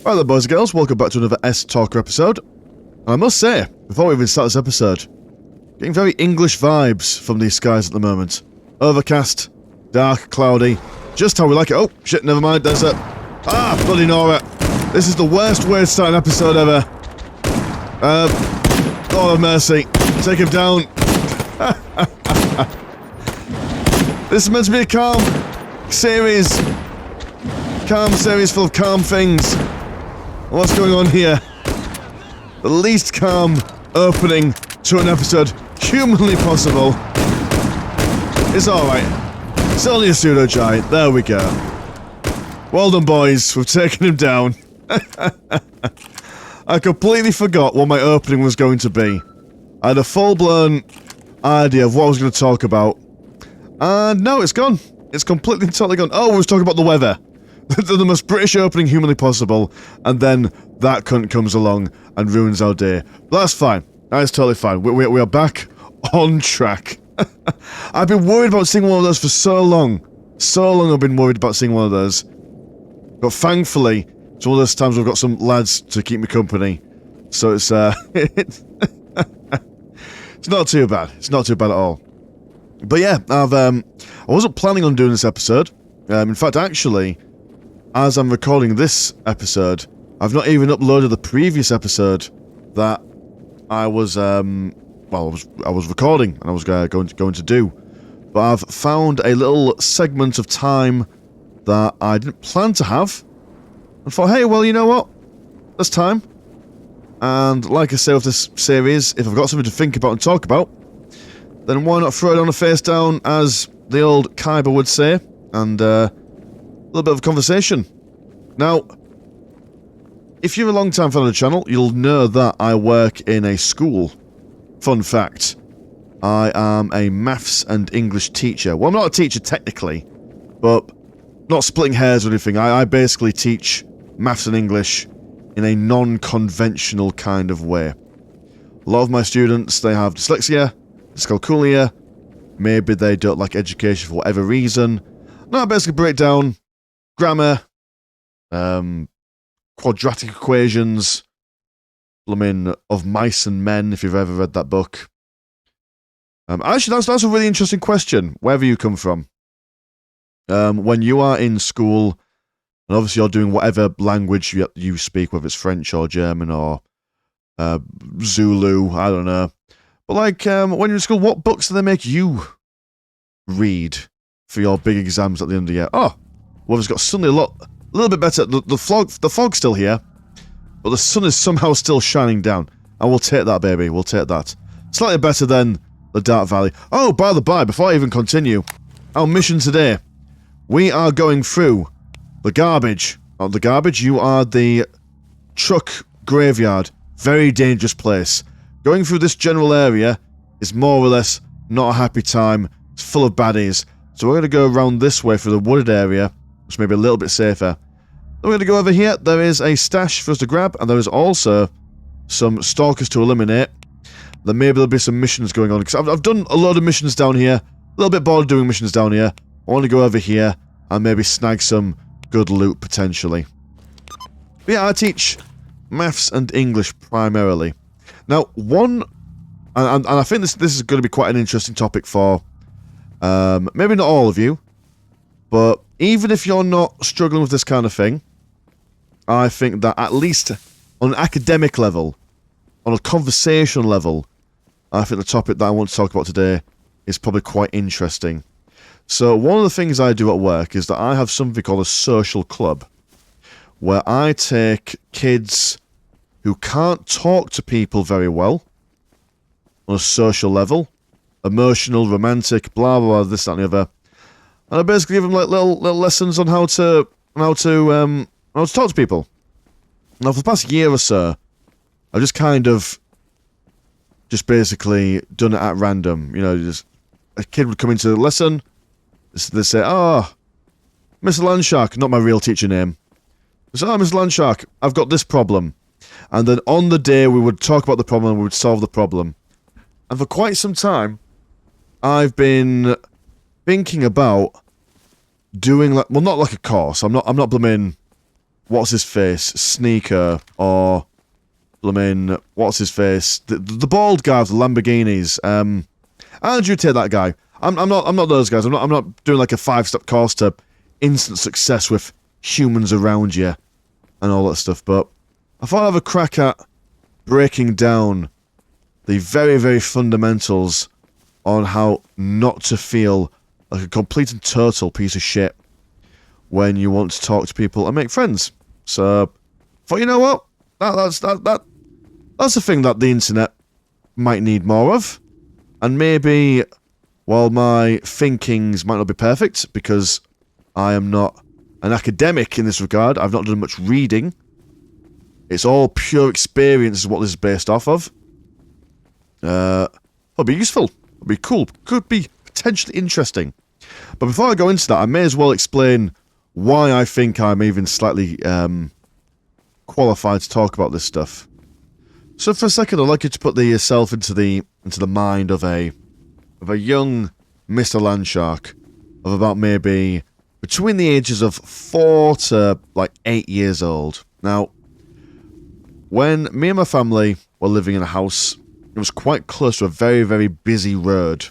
Right there, boys and girls, welcome back to another S.T.A.L.K.e.r episode. And I must say, before we even start this episode, getting very English vibes from these skies at the moment. Overcast, dark, cloudy, just how we like it. Oh, shit, never mind, there's a... Ah, bloody Nora. This is the worst way to start an episode ever. Lord have mercy. Take him down. This is meant to be a calm series. Calm series full of calm things. What's going on here? The least calm opening to an episode humanly possible. It's alright. It's only a pseudo-jai. There we go. Well done, boys. We've taken him down. I completely forgot what my opening was going to be. I had a full-blown idea of what I was going to talk about. And no, it's gone. It's completely and totally gone. Oh, we was talking about the weather. The most British opening humanly possible, and then that cunt comes along and ruins our day. But that's fine. That's totally fine. We are back on track. I've been worried about seeing one of those for so long. So long I've been worried about seeing one of those. But thankfully, it's one of those times we've got some lads to keep me company. So it's, it's not too bad. It's not too bad at all. But yeah, I wasn't planning on doing this episode. In fact, actually, as I'm recording this episode, I've not even uploaded the previous episode that I was, I was recording and I was going to do. But I've found a little segment of time that I didn't plan to have. And thought, hey, well, you know what? There's time. And like I say with this series, if I've got something to think about and talk about, then why not throw it on a face down, as the old Kyber would say, and, a little bit of conversation. Now, if you're a long-time fan of the channel, you'll know that I work in a school. Fun fact. I am a maths and English teacher. Well, I'm not a teacher technically, but not splitting hairs or anything. I basically teach maths and English in a non-conventional kind of way. A lot of my students, they have dyslexia, s.T.A.L.K.e.r, maybe they don't like education for whatever reason. No, I basically break down grammar, quadratic equations, of Mice and Men, if you've ever read that book. Actually, that's a really interesting question, wherever you come from. When you are in school, and obviously you're doing whatever language you speak, whether it's French or German or Zulu, I don't know. But like, when you're in school, what books do they make you read for your big exams at the end of the year? Oh, well, it's got suddenly a little bit better. The fog's still here, but the sun is somehow still shining down. And we'll take that, baby. We'll take that. Slightly better than the Dark Valley. Oh, by the by, before I even continue, our mission today, we are going through the garbage. Not the garbage, you are the truck graveyard. Very dangerous place. Going through this general area is more or less not a happy time. It's full of baddies. So we're going to go around this way through the wooded area, which may be a little bit safer. Then we're going to go over here. There is a stash for us to grab, and there is also some stalkers to eliminate. Then maybe there'll be some missions going on, because I've done a load of missions down here. A little bit bored of doing missions down here. I want to go over here and maybe snag some good loot, potentially. But yeah, I teach maths and English primarily. Now, and I think this is going to be quite an interesting topic for, maybe not all of you, but even if you're not struggling with this kind of thing, I think that at least on an academic level, on a conversation level, I think the topic that I want to talk about today is probably quite interesting. So one of the things I do at work is that I have something called a social club, where I take kids who can't talk to people very well on a social level, emotional, romantic, blah blah blah, this, that, and the other, and I basically give them like little lessons on how to talk to people. Now, for the past year or so, I've just kind of basically done it at random. You know, just a kid would come into the lesson, they say, "Oh, Mr. Landshark," not my real teacher name. They say, "Oh, Mr. Landshark, I've got this problem." And then on the day, we would talk about the problem and we would solve the problem. And for quite some time, I've been thinking about doing, like, well, not like a course. I'm not blooming what's his face, Sneaker, or what's his face, the bald guy with the Lamborghinis. Andrew Tate, that guy. I'm not those guys. I'm not doing like a 5-step course to instant success with humans around you and all that stuff. But I thought I'd have a crack at breaking down the very, very fundamentals on how not to feel like a complete and total piece of shit when you want to talk to people and make friends. So, but you know what? That's a thing that the internet might need more of. And maybe, while my thinkings might not be perfect, because I am not an academic in this regard, I've not done much reading. It's all pure experience is what this is based off of. It'll be useful. It'll be cool. Could be potentially interesting. But before I go into that, I may as well explain why I think I'm even slightly qualified to talk about this stuff. So for a second, I'd like you to put yourself into the mind of a young Mr. Landshark of about maybe between the ages of 4 to like 8 years old. Now, when me and my family were living in a house, it was quite close to a very, very busy road.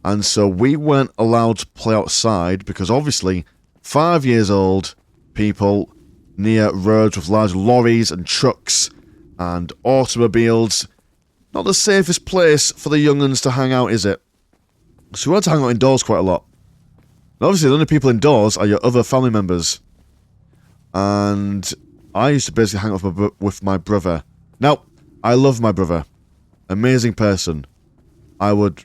And so we weren't allowed to play outside because obviously 5 years old people near roads with large lorries and trucks and automobiles, not the safest place for the young'uns to hang out, is it? So we had to hang out indoors quite a lot. And obviously the only people indoors are your other family members. And I used to basically hang out with my brother. Now, I love my brother. Amazing person. I would,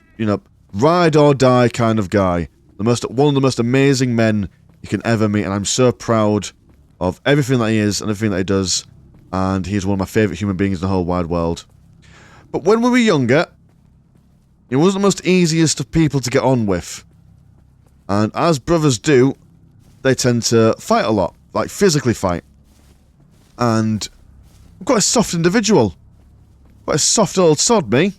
ride or die kind of guy. One of the most amazing men you can ever meet, and I'm so proud of everything that he is and everything that he does, and he's one of my favourite human beings in the whole wide world. But when we were younger, he wasn't the most easiest of people to get on with. And as brothers do, they tend to fight a lot, like physically fight. And I'm quite a soft individual. Quite a soft old sod, me.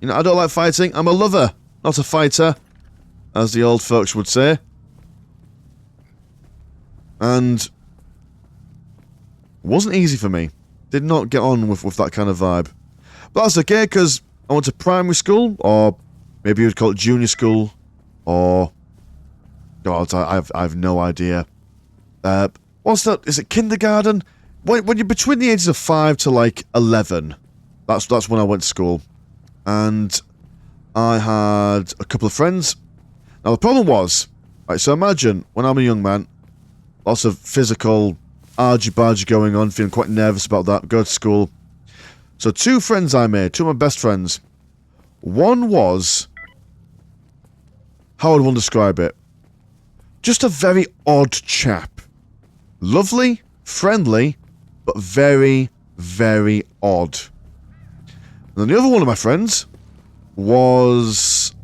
I don't like fighting. I'm a lover, not a fighter, as the old folks would say. And it wasn't easy for me. Did not get on with that kind of vibe. But that's okay, because I went to primary school, or maybe you'd call it junior school, or... God, I have no idea. What's that? Is it kindergarten? When you're between the ages of 5 to, like, 11, that's when I went to school. And I had a couple of friends. Now, the problem was, right, so imagine, when I'm a young man, lots of physical argy-bargy going on, feeling quite nervous about that, go to school. So 2 friends I made, 2 of my best friends. One was, how would one describe it? Just a very odd chap. Lovely, friendly, but very, very odd. And then the other one of my friends was...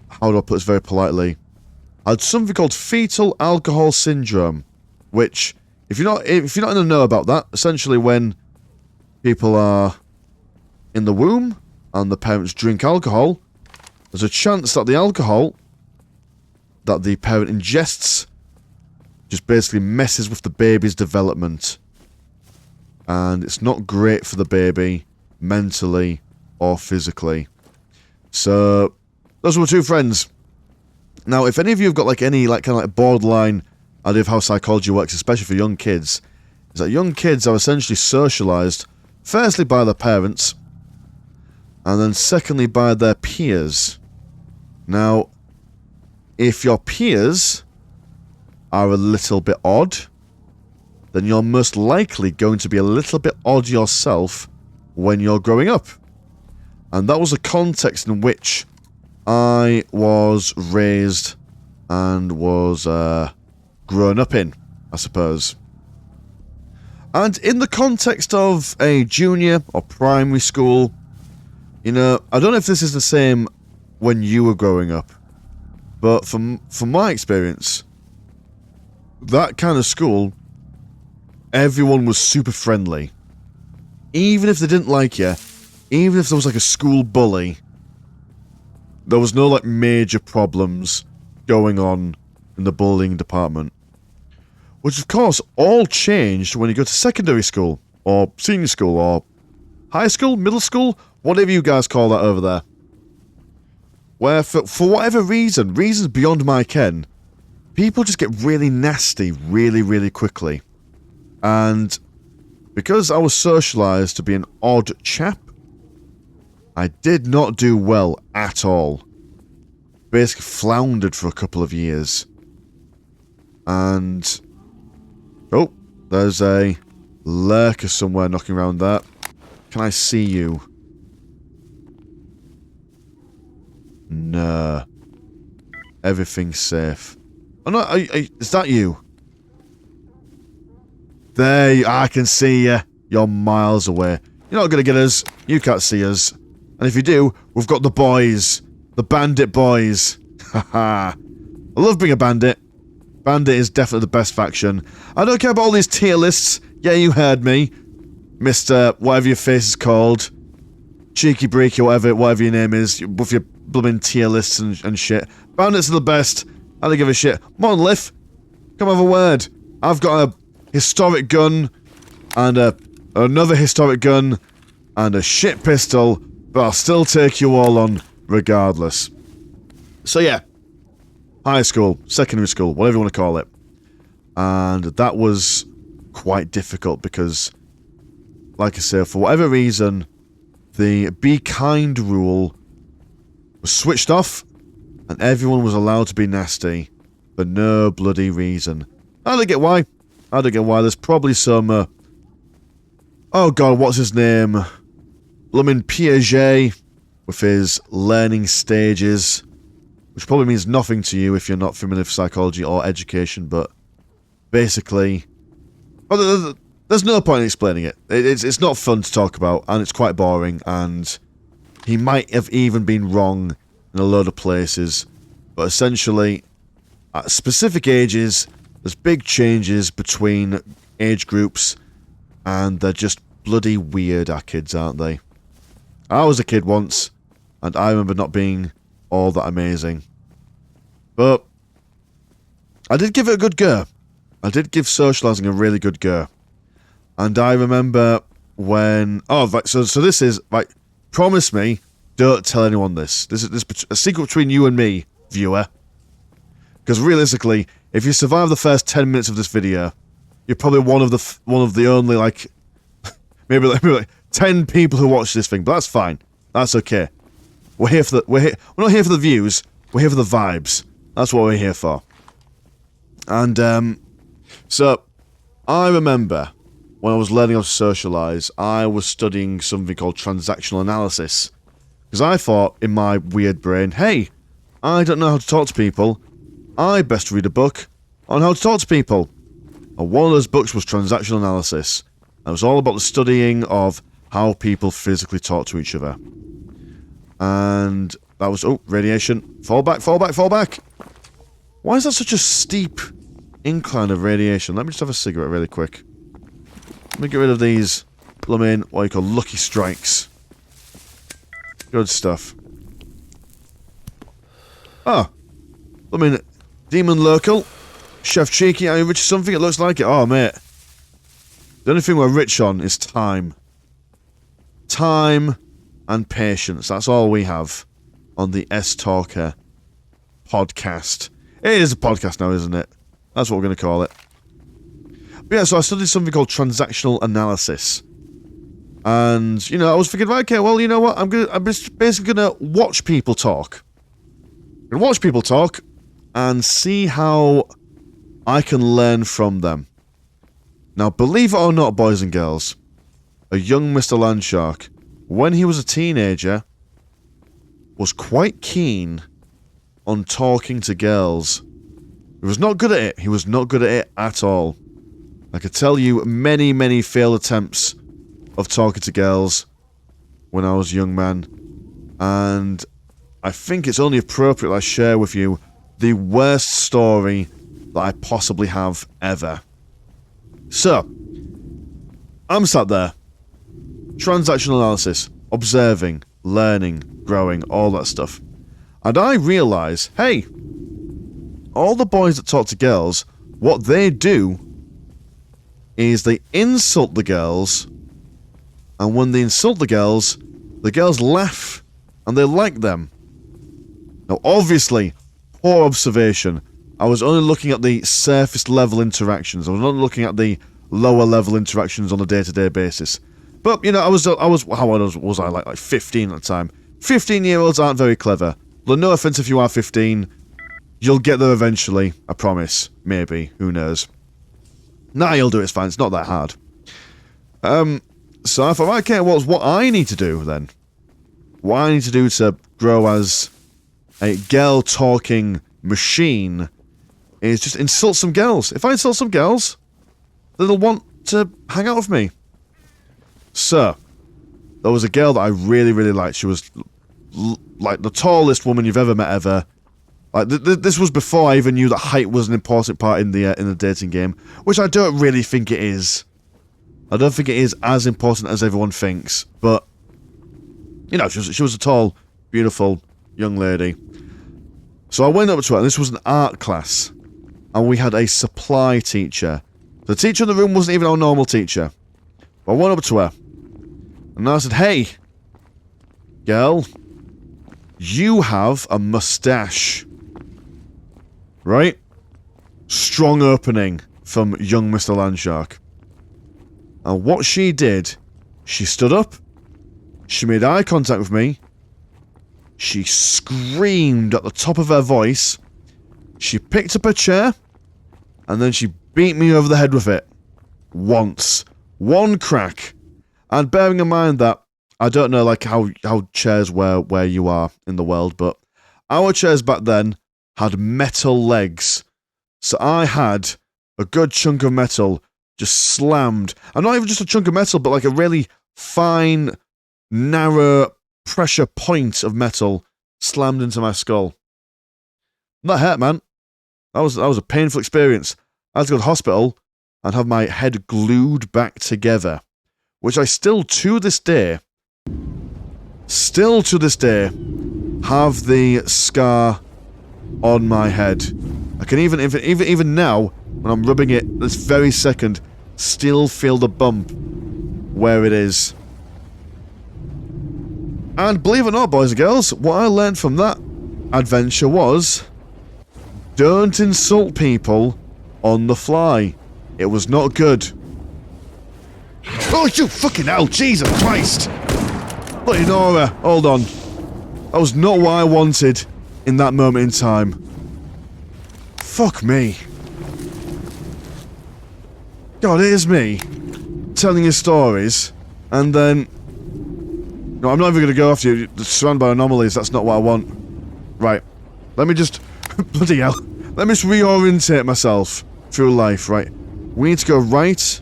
How do I put this very politely? Had something called fetal alcohol syndrome, which, if you're not in the know about that, essentially when people are in the womb and the parents drink alcohol, there's a chance that the alcohol that the parent ingests just basically messes with the baby's development. And it's not great for the baby, mentally or physically. So, those were 2 friends. Now, if any of you have got like any kind of borderline idea of how psychology works, especially for young kids, is that young kids are essentially socialized, firstly by their parents, and then secondly by their peers. Now, if your peers are a little bit odd, then you're most likely going to be a little bit odd yourself when you're growing up. And that was a context in which I was raised and was grown up in, I suppose. And in the context of a junior or primary school, I don't know if this is the same when you were growing up, but from my experience, that kind of school, everyone was super friendly. Even if they didn't like you, even if there was like a school bully, there was no like major problems going on in the bullying department. which of course all changed when you go to secondary school, or senior school, or high school, middle school, whatever you guys call that over there. Where for whatever reasons beyond my ken, people just get really nasty really, really quickly. And because I was socialized to be an odd chap, I did not do well at all. Basically floundered for a couple of years. And... oh, there's a lurker somewhere knocking around there. Can I see you? No. Everything's safe. Oh no, is that you? I can see you. You're miles away. You're not going to get us. You can't see us. And if you do, we've got the boys. The bandit boys. Haha. I love being a bandit. Bandit is definitely the best faction. I don't care about all these tier lists. Yeah, you heard me. Mr. whatever your face is called. Cheeky Breaky, whatever your name is. With your blooming tier lists and shit. Bandits are the best. I don't give a shit. Monolith, come have a word. I've got a historic gun, and another historic gun, and a shit pistol, but I'll still take you all on regardless. So yeah, high school, secondary school, whatever you want to call it. And that was quite difficult because, like I say, for whatever reason, the be kind rule was switched off, and everyone was allowed to be nasty for no bloody reason. I don't get why. I don't get why. There's probably some, oh god, what's his name? Bloomin' Piaget with his learning stages, which probably means nothing to you if you're not familiar with psychology or education, but basically, well, there's no point in explaining it. It's not fun to talk about, and it's quite boring, and he might have even been wrong in a load of places, but essentially, at specific ages, there's big changes between age groups, and they're just bloody weird, our kids, aren't they? I was a kid once, and I remember not being all that amazing. But I did give it a good go. I did give socializing a really good go. And I remember when... oh, right, so this is... right, promise me, don't tell anyone this. This is a secret between you and me, viewer. Because realistically, if you survive the first 10 minutes of this video, you're probably one of the only, like... maybe like 10 people who watch this thing, but that's fine. That's okay. We're not here for the views, we're here for the vibes. That's what we're here for. And, so, I remember when I was learning how to socialize, I was studying something called transactional analysis. Because I thought, in my weird brain, hey, I don't know how to talk to people. I best read a book on how to talk to people. And one of those books was transactional analysis. And it was all about the studying of how people physically talk to each other. And that was... oh, radiation. Fall back, fall back, fall back! Why is that such a steep incline of radiation? Let me just have a cigarette really quick. Let me get rid of these blooming, what you call lucky strikes. Good stuff. Oh. Blooming demon local. Chef Cheeky, are you rich or something? It looks like it. Oh, mate. The only thing we're rich on is time. Time and patience. That's all we have on the S.T.A.L.K.e.r podcast. It is a podcast now, isn't it? That's what we're going to call it. But yeah, so I studied something called transactional analysis. And, you know, I was thinking, okay, well, you know what? I'm just basically going to watch people talk. I'm going to watch people talk and see how I can learn from them. Now, believe it or not, boys and girls, a young Mr. Landshark, when he was a teenager, was quite keen on talking to girls. He was not good at it. He was not good at it at all. I could tell you many, many failed attempts of talking to girls when I was a young man. And I think it's only appropriate I share with you the worst story that I possibly have ever. So, I'm sat there. Transactional analysis. Observing. Learning. Growing. All that stuff. And I realise, hey, all the boys that talk to girls, what they do is they insult the girls, and when they insult the girls laugh, and they like them. Now, obviously, poor observation. I was only looking at the surface level interactions. I was not looking at the lower level interactions on a day-to-day basis. But, you know, I was how old was I? Like 15 at the time. 15-year-olds aren't very clever. Well, no offense if you are 15. You'll get there eventually. I promise. Maybe. Who knows? Nah, you'll do it. It's fine. It's not that hard. So I thought, okay, what's what I need to do then? What I need to do to grow as a girl-talking machine is just insult some girls. If I insult some girls, then they'll want to hang out with me. So, there was a girl that I really, really liked. She was like the tallest woman you've ever met ever. Like this was before I even knew that height was an important part in the dating game, which I don't really think it is. I don't think it is as important as everyone thinks, but you know, she was a tall, beautiful young lady. So I went up to her, and this was an art class, and we had a supply teacher. The teacher in the room wasn't even our normal teacher. But I went up to her, and I said, "Hey, girl, you have a mustache." Right? Strong opening from young Mr. Landshark. And what she did, she stood up, she made eye contact with me, she screamed at the top of her voice, she picked up her chair, and then she beat me over the head with it. Once. One crack. And bearing in mind that, I don't know like how chairs were where you are in the world, but our chairs back then had metal legs. So I had a good chunk of metal just slammed. And not even just a chunk of metal, but like a really fine, narrow pressure point of metal slammed into my skull. That hurt, man. That was a painful experience. I had to go to the hospital and have my head glued back together. Which I still to this day, have the scar on my head. I can even now, when I'm rubbing it this very second, still feel the bump where it is. And believe it or not, boys and girls, what I learned from that adventure was, don't insult people on the fly. It was not good. Oh, you fucking hell, Jesus Christ! Bloody Nora, hold on. That was not what I wanted in that moment in time. Fuck me. God, here's me telling you stories, and then... No, I'm not even going to go after you. Surrounded by anomalies, that's not what I want. Right. Let me just... Bloody hell. Let me just reorientate myself through life, right? We need to go right,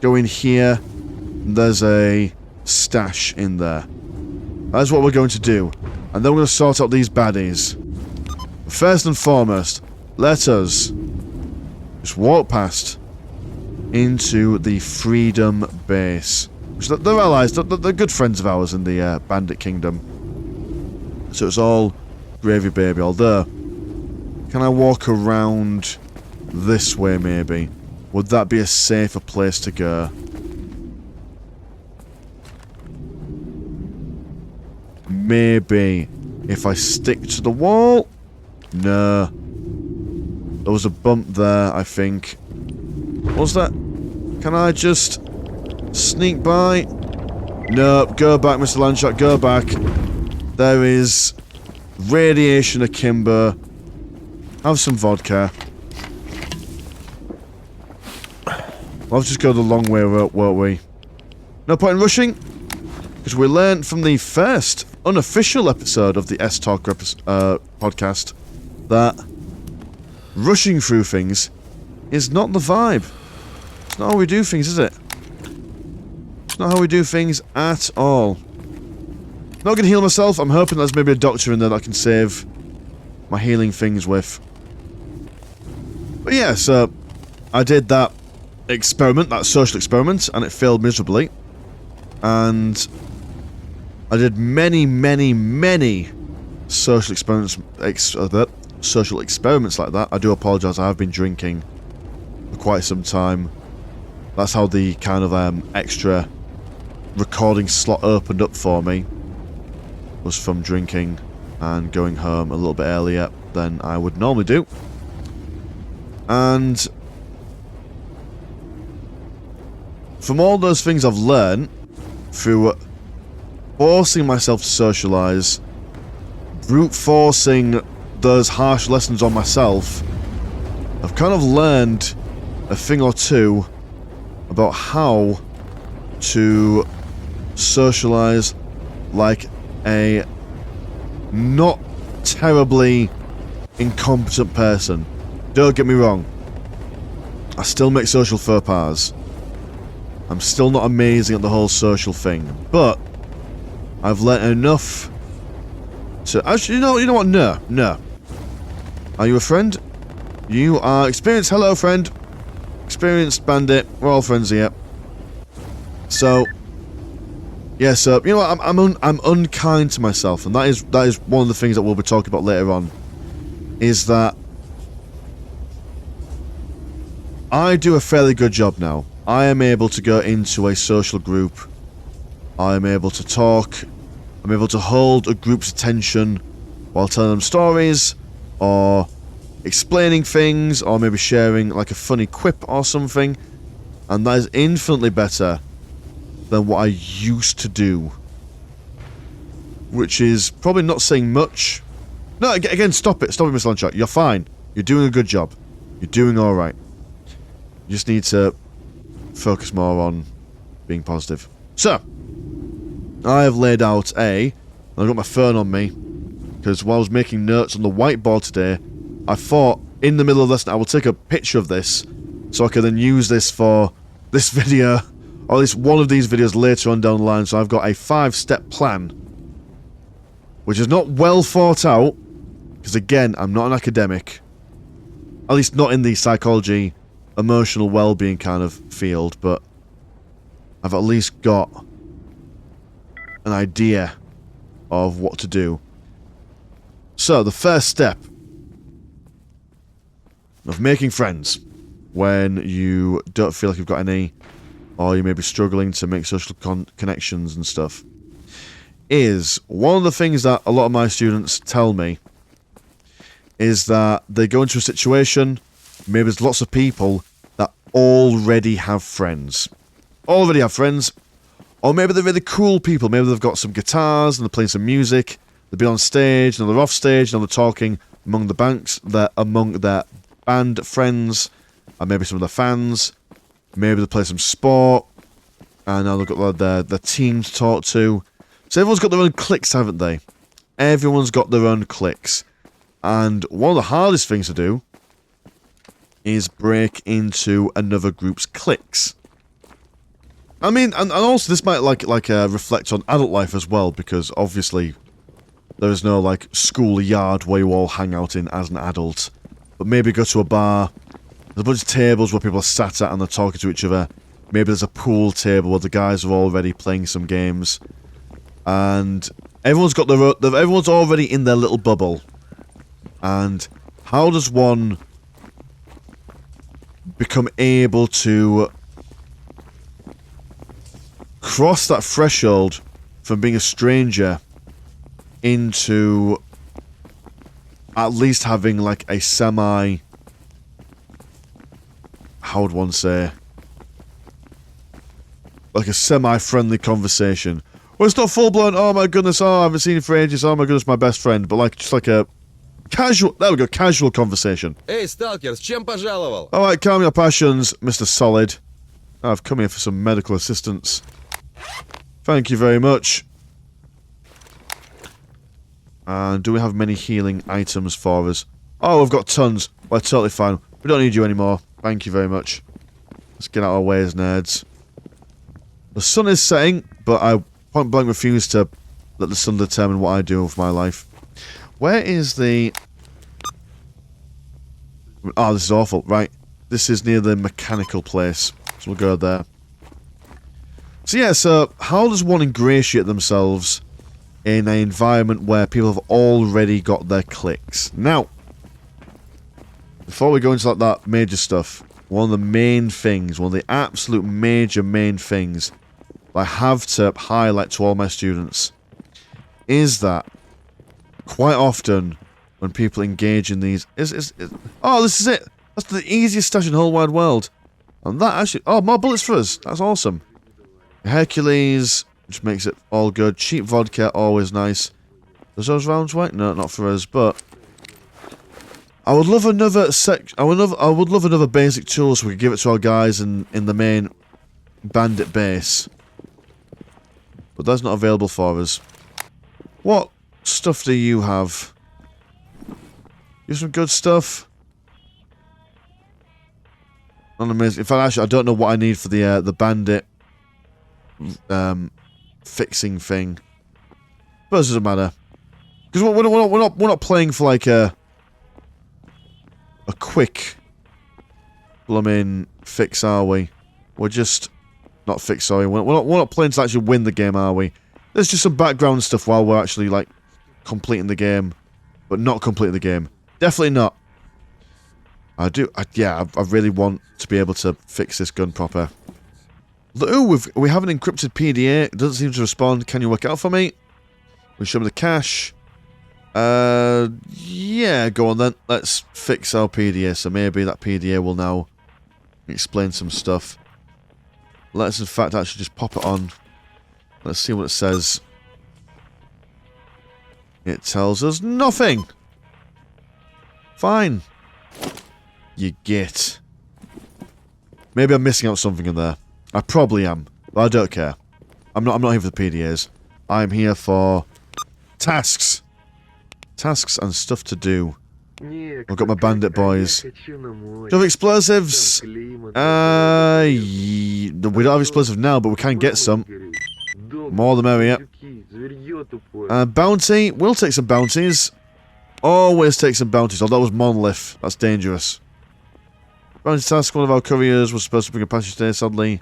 go in here, and there's a stash in there. That's what we're going to do. And then we're going to sort out these baddies. First and foremost, let us just walk past into the Freedom Base. Which they're allies, they're good friends of ours in the Bandit Kingdom. So it's all gravy, baby. Although, can I walk around this way, maybe? Would that be a safer place to go? Maybe. If I stick to the wall? No. There was a bump there, I think. What was that? Can I just sneak by? No, go back, Mr. Landshark, go back. There is radiation akimbo. Have some vodka. We'll just go the long way, won't we? No point in rushing, because we learned from the first unofficial episode of the S.T.A.L.K.e.r podcast that rushing through things is not the vibe. It's not how we do things, is it? It's not how we do things at all. Not gonna heal myself. I'm hoping there's maybe a doctor in there that I can save my healing things with. But yeah, so I did that experiment, that social experiment, and it failed miserably. And I did many, many, many social experiments like that. I do apologise, I have been drinking for quite some time. That's how the kind of extra recording slot opened up for me. Was from drinking and going home a little bit earlier than I would normally do. And from all those things I've learned through forcing myself to socialize, brute forcing those harsh lessons on myself, I've kind of learned a thing or two about how to socialize like a not terribly incompetent person. Don't get me wrong. I still make social faux pas. I'm still not amazing at the whole social thing, but I've learnt enough to... Actually, you know what? No. Are you a friend? You are experienced. Hello, friend. Experienced bandit. We're all friends here. So, yeah. So you know what? I'm unkind to myself, and that is one of the things that we'll be talking about later on. Is that I do a fairly good job now. I am able to go into a social group. I am able to talk. I'm able to hold a group's attention while telling them stories, or explaining things, or maybe sharing like a funny quip or something. And that is infinitely better than what I used to do. Which is probably not saying much. No, again, stop it. Stop it, Mr. Lunchak. You're fine. You're doing a good job. You're doing alright. You just need to focus more on being positive. So, I have laid out I've got my phone on me, because while I was making notes on the whiteboard today, I thought in the middle of the lesson I will take a picture of this, so I can then use this for this video, or at least one of these videos later on down the line. So I've got a 5-step plan, which is not well thought out, because again, I'm not an academic, at least not in the psychology, emotional well-being kind of field, but I've at least got an idea of what to do. So, the first step of making friends when you don't feel like you've got any, or you may be struggling to make social connections and stuff, is one of the things that a lot of my students tell me is that they go into a situation, maybe there's lots of people that already have friends. Or maybe they're really cool people. Maybe they've got some guitars and they're playing some music. They've been on stage and they're off stage and they're talking among their band friends and maybe some of their fans. Maybe they play some sport and now they've got their team to talk to. So everyone's got their own cliques, haven't they? Everyone's got their own cliques. And one of the hardest things to do is break into another group's cliques. I mean, and also this might reflect on adult life as well, because obviously there is no like schoolyard where you all hang out in as an adult. But maybe go to a bar, there's a bunch of tables where people are sat at and they're talking to each other. Maybe there's a pool table where the guys are already playing some games. And everyone's already in their little bubble. And how does one become able to cross that threshold from being a stranger into at least having like a semi, how would one say, like a semi-friendly conversation? Well, it's not full-blown, oh my goodness, oh I haven't seen you for ages, oh my goodness, my best friend, but like just like a casual, there we go, casual conversation. Эй, Stalker, с чем пожаловал? Alright, calm your passions, Mr. Solid. I've come here for some medical assistance. Thank you very much. And do we have many healing items for us? Oh, we've got tons. We're totally fine. We don't need you anymore. Thank you very much. Let's get out of our way as nerds. The sun is setting, but I point blank refuse to let the sun determine what I do with my life. Where is the... Oh, this is awful. Right. This is near the mechanical place. So we'll go there. So yeah, so how does one ingratiate themselves in an environment where people have already got their cliques? Now, before we go into like that major stuff, one of the main things, one of the absolute major main things I have to highlight to all my students is that quite often when people engage in these oh, this is it. That's the easiest stash in the whole wide world. And that actually, oh, more bullets for us. That's awesome. Hercules, which makes it all good. Cheap vodka, always nice. Does those rounds work? No, not for us, but I would love another I would love another basic tool so we could give it to our guys in the main bandit base. But that's not available for us. What stuff do you have? You have some good stuff? Not amazing. In fact, actually, I don't know what I need for the bandit fixing thing. But it doesn't matter. Because we're not playing for like a quick blooming fix, are we? We're just not fix, sorry. We're not playing to actually win the game, are we? There's just some background stuff while we're actually like completing the game, but not completing the game. Definitely not. I really want to be able to fix this gun proper. Ooh, we have an encrypted PDA. It doesn't seem to respond. Can you work it out for me? We show me the cache. Yeah, go on then. Let's fix our PDA. So maybe that PDA will now explain some stuff. Let's in fact actually just pop it on. Let's see what it says. It tells us nothing. Fine. You git. Maybe I'm missing out something in there. I probably am, but I don't care. I'm not here for the PDAs. I'm here for tasks. Tasks and stuff to do. I've got my bandit boys. Do you have explosives? We don't have explosives now, but we can get some. More the merrier. Bounty. We'll take some bounties. Always take some bounties. Although that was Monolith. That's dangerous. Bounty task. One of our couriers was supposed to bring a package today, sadly.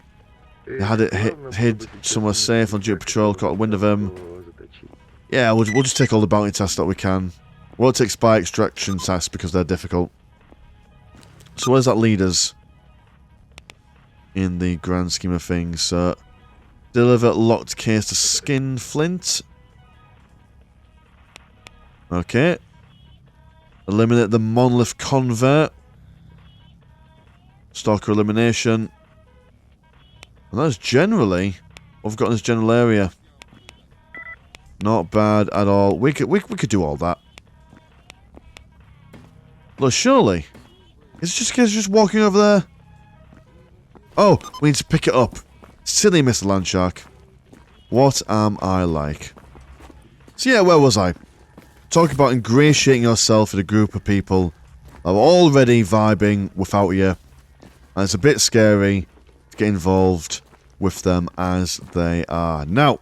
They had it hid somewhere safe on duty patrol, caught wind of him. Yeah, we'll just take all the bounty tasks that we can. We won't take spy extraction tasks because they're difficult. So where's that lead us? In the grand scheme of things. So, deliver locked case to Skin Flint. Okay. Eliminate the Monolith Convert. Stalker elimination. And that's generally what we've got in this general area. Not bad at all. We could do all that. Look, surely. Is it just a case of just walking over there? Oh, we need to pick it up. Silly Mr. Landshark. What am I like? So yeah, where was I? Talking about ingratiating yourself in a group of people that are already vibing without you. And it's a bit scary to get involved with them as they are. Now,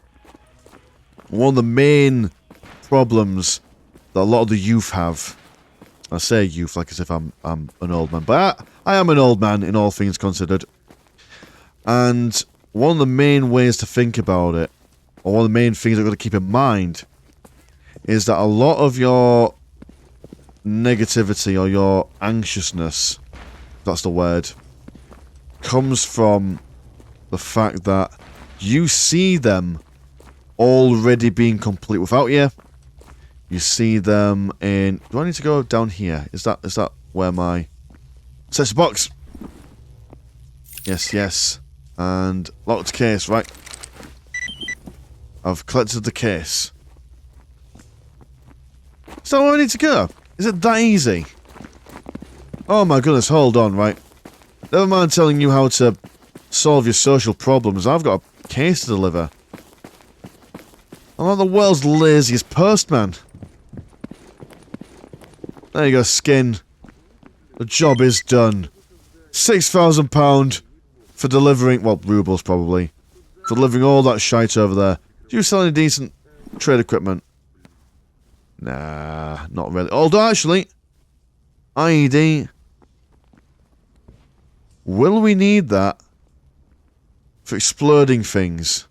one of the main problems that a lot of the youth have, I say youth like as if I'm an old man, but I am an old man in all things considered. And one of the main ways to think about it, or one of the main things I've got to keep in mind, is that a lot of your negativity or your anxiousness, if that's the word, comes from the fact that you see them already being complete without you. You see them in... Do I need to go down here? Is that where my... Search the box! Yes, yes. And locked case, right? I've collected the case. Is that where I need to go? Is it that easy? Oh my goodness, hold on, right? Never mind telling you how to solve your social problems. I've got a case to deliver. I'm like the world's laziest postman. There you go, Skin. The job is done. £6,000 for delivering... Well, rubles probably. For delivering all that shite over there. Do you sell any decent trade equipment? Nah, not really. Although, actually... IED... Will we need that for exploding things?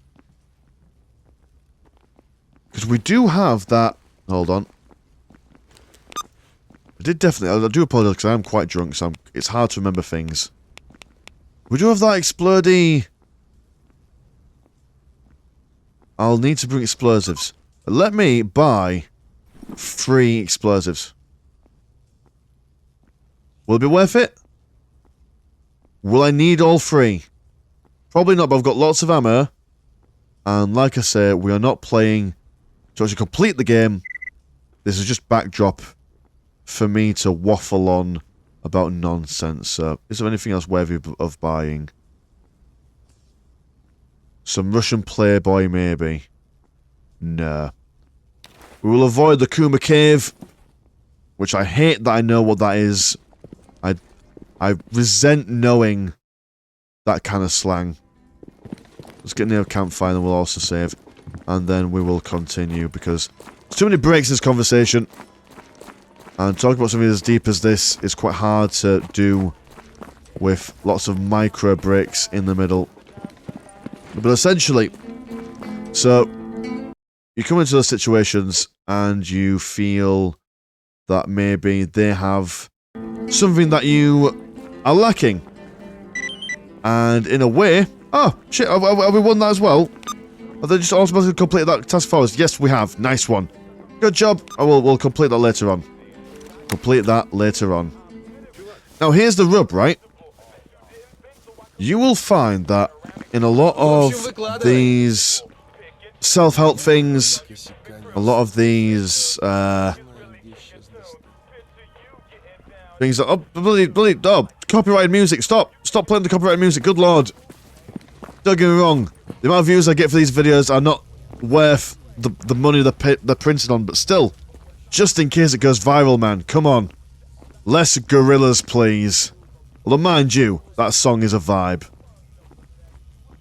Because we do have that... Hold on. I did definitely... I do apologise because I am quite drunk, so it's hard to remember things. We do have that explodey. I'll need to bring explosives. Let me buy 3 explosives. Will it be worth it? Will I need all 3? Probably not, but I've got lots of ammo. And like I say, we are not playing to actually complete the game. This is just backdrop for me to waffle on about nonsense. So, is there anything else worthy of buying? Some Russian Playboy, maybe. No. We will avoid the Kuma Cave, which I hate that I know what that is. I resent knowing that kind of slang. Let's get near a campfire and we'll also save. And then we will continue because there's too many breaks in this conversation. And talking about something as deep as this is quite hard to do with lots of micro breaks in the middle. But essentially, so you come into those situations and you feel that maybe they have something that you are lacking. And in a way, oh shit, have we won that as well? Have they just automatically completed that task for us? Yes, we have. Nice one. Good job. We'll complete that later on. Complete that later on. Now here's the rub, right? You will find that in a lot of these self-help things, a lot of these things that, oh, copyrighted music, stop playing the copyrighted music, good lord. Don't get me wrong, the amount of views I get for these videos are not worth the money they're printed on, but still, just in case it goes viral, man, come on. Less gorillas, please. Although, mind you, that song is a vibe.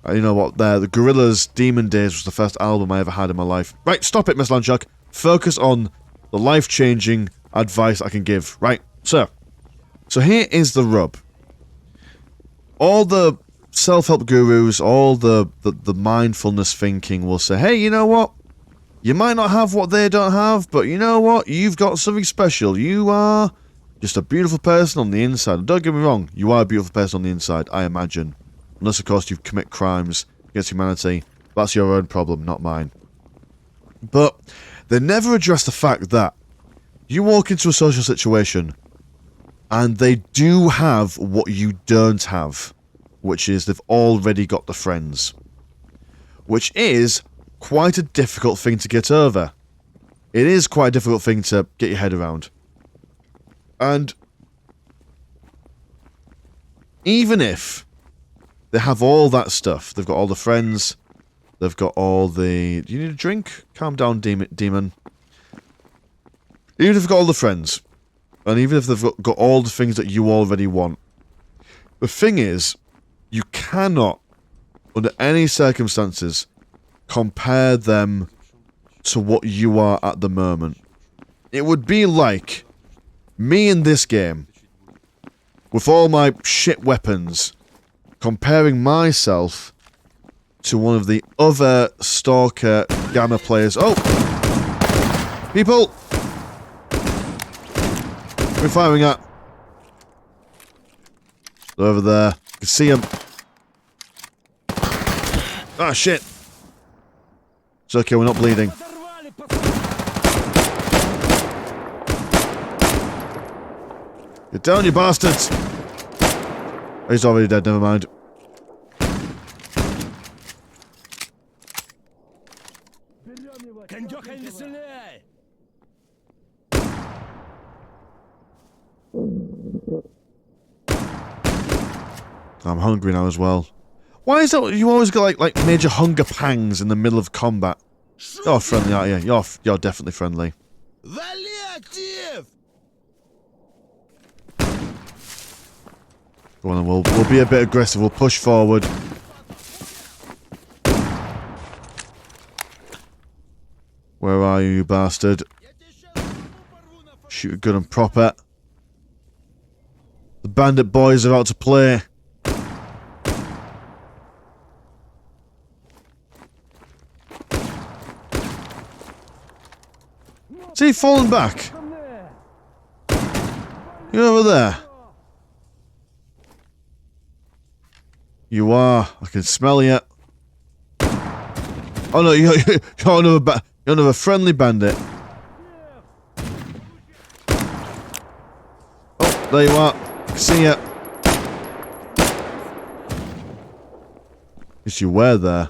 You know what, the Gorillaz' Demon Days was the first album I ever had in my life. Right, stop it, Miss Lanchuk. Focus on the life-changing advice I can give. Right, so here is the rub. All the self-help gurus, all the mindfulness thinking will say, hey, you know what? You might not have what they don't have, but you know what? You've got something special. You are just a beautiful person on the inside. Don't get me wrong, you are a beautiful person on the inside, I imagine. Unless, of course, you commit crimes against humanity. That's your own problem, not mine. But they never address the fact that you walk into a social situation and they do have what you don't have, which is they've already got the friends. Which is quite a difficult thing to get over. It is quite a difficult thing to get your head around. And even if they have all that stuff, they've got all the friends, they've got all the... Do you need a drink? Calm down, demon. Even if they've got all the friends, and even if they've got all the things that you already want, the thing is, you cannot, under any circumstances, compare them to what you are at the moment. It would be like me in this game, with all my shit weapons, comparing myself to one of the other Stalker Gamma players. Oh! People! We're firing at. They're over there. You can see them. Ah, shit! It's okay, we're not bleeding. Get down, you bastards! Oh, he's already dead, never mind. I'm hungry now as well. Why is that you always get like major hunger pangs in the middle of combat? You're friendly, aren't you? You're definitely friendly. Go on then, we'll be a bit aggressive, we'll push forward. Where are you, bastard? Shoot good and proper. The bandit boys are out to play. Is he falling back? You're over there. You are. I can smell you. Oh no, you're another friendly bandit. Oh, there you are. See ya. Guess you were there.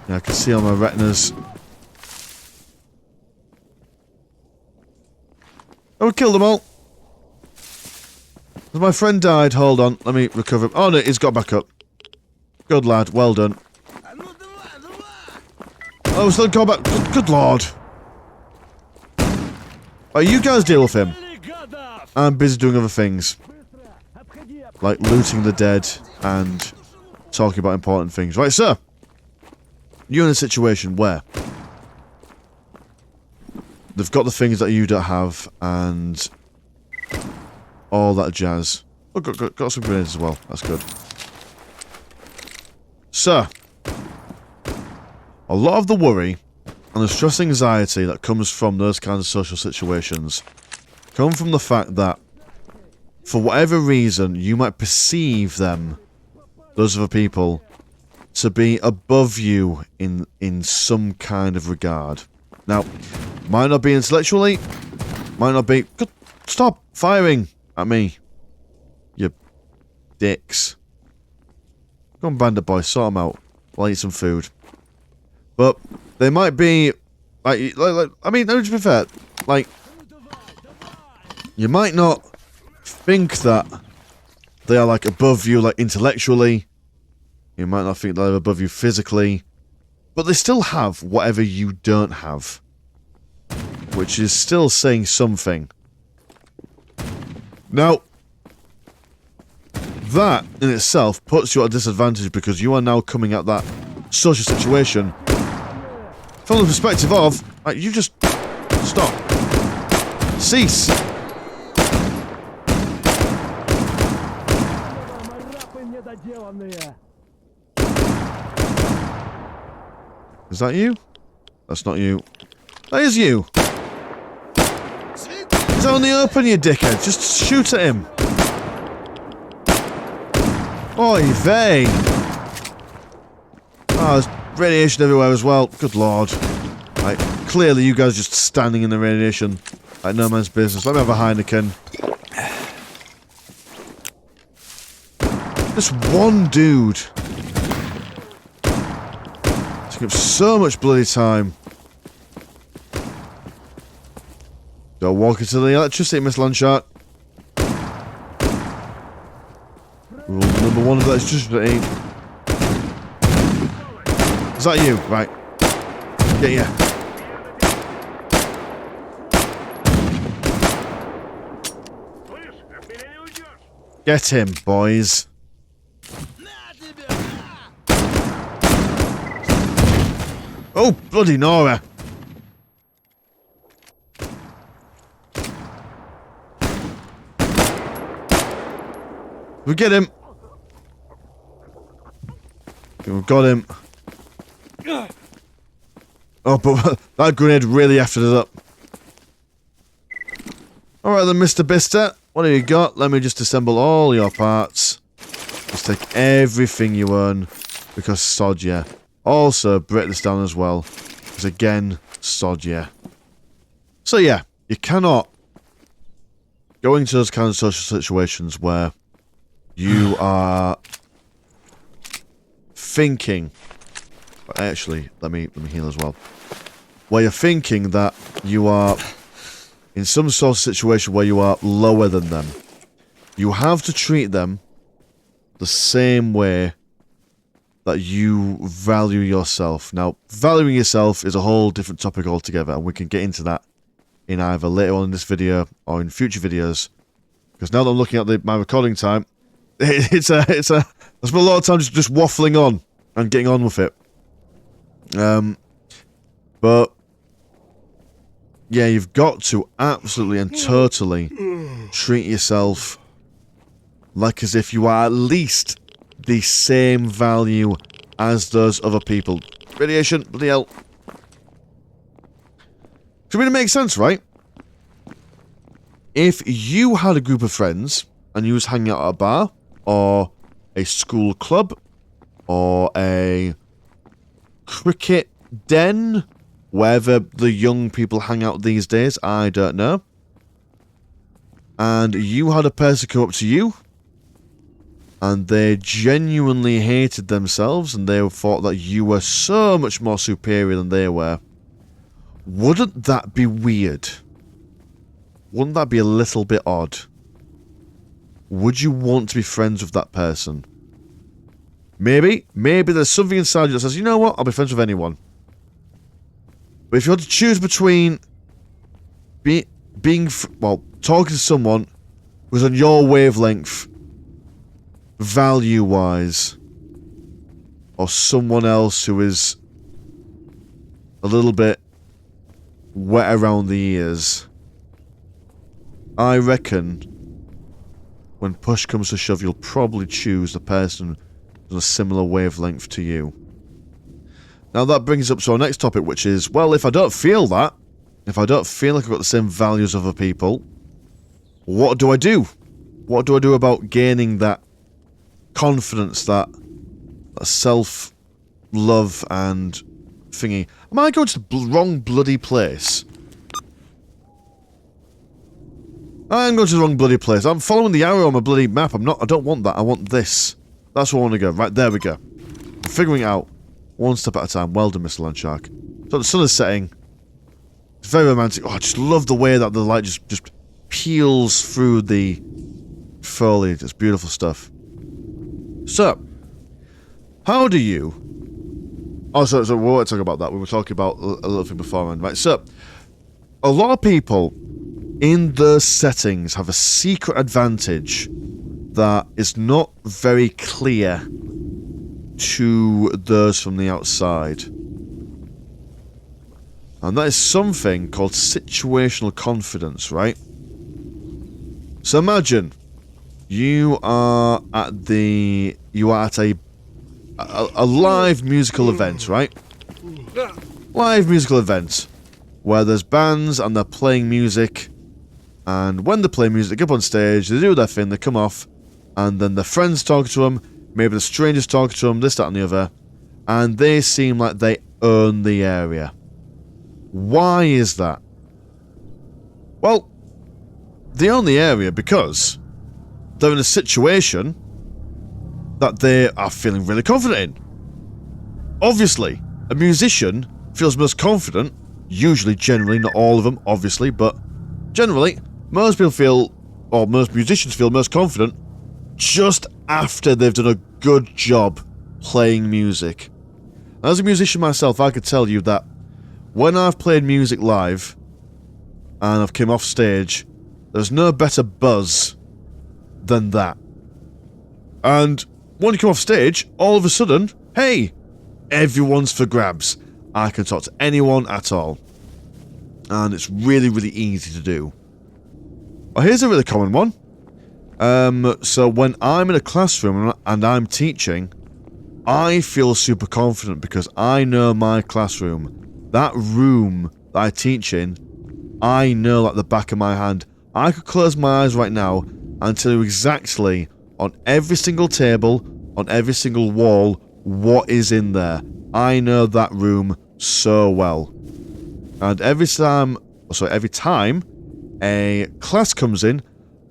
Yeah, I can see on my retinas. Oh, we killed them all. My friend died. Hold on. Let me recover him. Oh, no, he's got back up. Good lad. Well done. Oh, still got back. Good lord. Oh, you guys deal with him. I'm busy doing other things. Like looting the dead and talking about important things. Right, sir. You're in a situation where they've got the things that you don't have and all that jazz. Oh, got some grenades as well. That's good. Sir, a lot of the worry and the stress and anxiety that comes from those kinds of social situations come from the fact that for whatever reason you might perceive them, those other people, to be above you in some kind of regard. Now, might not be intellectually, might not be... Stop firing at me, you dicks. Go on, bandit boy, sort them out. I'll eat some food. But they might be... I mean, to be fair, like... You might not think that they are, like, above you, like, intellectually. You might not think they're above you physically. But they still have whatever you don't have. Which is still saying something. Now, that in itself puts you at a disadvantage because you are now coming at that social situation from the perspective of, like, you just stop. Cease. Is that you? That's not you. That is you. He's out in the open, you dickhead. Just shoot at him. Oy vey. Oh, there's radiation everywhere as well. Good lord. Right, clearly you guys are just standing in the radiation. Like no man's business. Let me have a Heineken. This one dude. Taking up so much bloody time. Don't walk into the electricity, Miss Landshark. Rule number 1 of electricity. Is that you? Right. Get ya. Get him, boys. Oh, bloody Nora. We get him. We've got him. Oh, but that grenade really effed it up. Alright then, Mr. Bister. What have you got? Let me just assemble all your parts. Just take everything you own. Because sod ya. Also, break this down as well. Because again, sod ya. So yeah, you cannot go into those kinds of social situations where you are thinking... Actually, let me heal as well. Where you're thinking that you are in some sort of situation where you are lower than them. You have to treat them the same way that you value yourself. Now, valuing yourself is a whole different topic altogether, and we can get into that in either later on in this video or in future videos. Because now that I'm looking at my recording time, I spent a lot of time just waffling on and getting on with it. But yeah, you've got to absolutely and totally treat yourself like as if you are at least the same value as those other people. Radiation, bloody hell. So I mean, it makes sense, right? If you had a group of friends and you was hanging out at a bar or a school club or a cricket den, wherever the young people hang out these days, I don't know. And you had a person come up to you and they genuinely hated themselves and they thought that you were so much more superior than they were. Wouldn't that be weird? Wouldn't that be a little bit odd? Would you want to be friends with that person? Maybe there's something inside you that says, you know what, I'll be friends with anyone. But if you had to choose between talking to someone who's on your wavelength, value-wise, or someone else who is a little bit wet around the ears, I reckon when push comes to shove, you'll probably choose the person who's on a similar wavelength to you. Now that brings us up to our next topic, which is, well, if I don't feel that, if I don't feel like I've got the same values as other people, what do I do? What do I do about gaining that confidence, that self-love and thingy? Am I going to the wrong bloody place? I'm going to the wrong bloody place. I'm following the arrow on my bloody map. I don't want that. I want this. That's where I want to go. Right, there we go. I'm figuring it out. One step at a time. Well done, Mr. Landshark. So the sun is setting. It's very romantic. Oh, I just love the way that the light just peels through the foliage. It's beautiful stuff. So, how do you... Oh, so we weren't talking about that. We were talking about a little thing beforehand. Right, so, a lot of people in the settings have a secret advantage that is not very clear to those from the outside. And that is something called situational confidence, right? So imagine you are at a live musical event, right? Live musical event where there's bands and they're playing music, and when they play music, they get up on stage, they do their thing, they come off, and then their friends talk to them, maybe the strangers talk to them, this, that, and the other, and they seem like they own the area. Why is that? Well, they own the area because they're in a situation that they are feeling really confident in. Obviously, a musician feels most confident, usually, generally, not all of them, obviously, but generally, most people feel, or most musicians feel most confident just after they've done a good job playing music. As a musician myself, I could tell you that when I've played music live and I've come off stage, there's no better buzz than that. And when you come off stage, all of a sudden, hey, everyone's for grabs. I can talk to anyone at all. And it's really, really easy to do. Well, here's a really common one. So when I'm in a classroom and I'm teaching, I feel super confident because I know my classroom. That room that I teach in, I know like the back of my hand. I could close my eyes right now and tell you exactly on every single table, on every single wall, what is in there. I know that room so well. And every time a class comes in,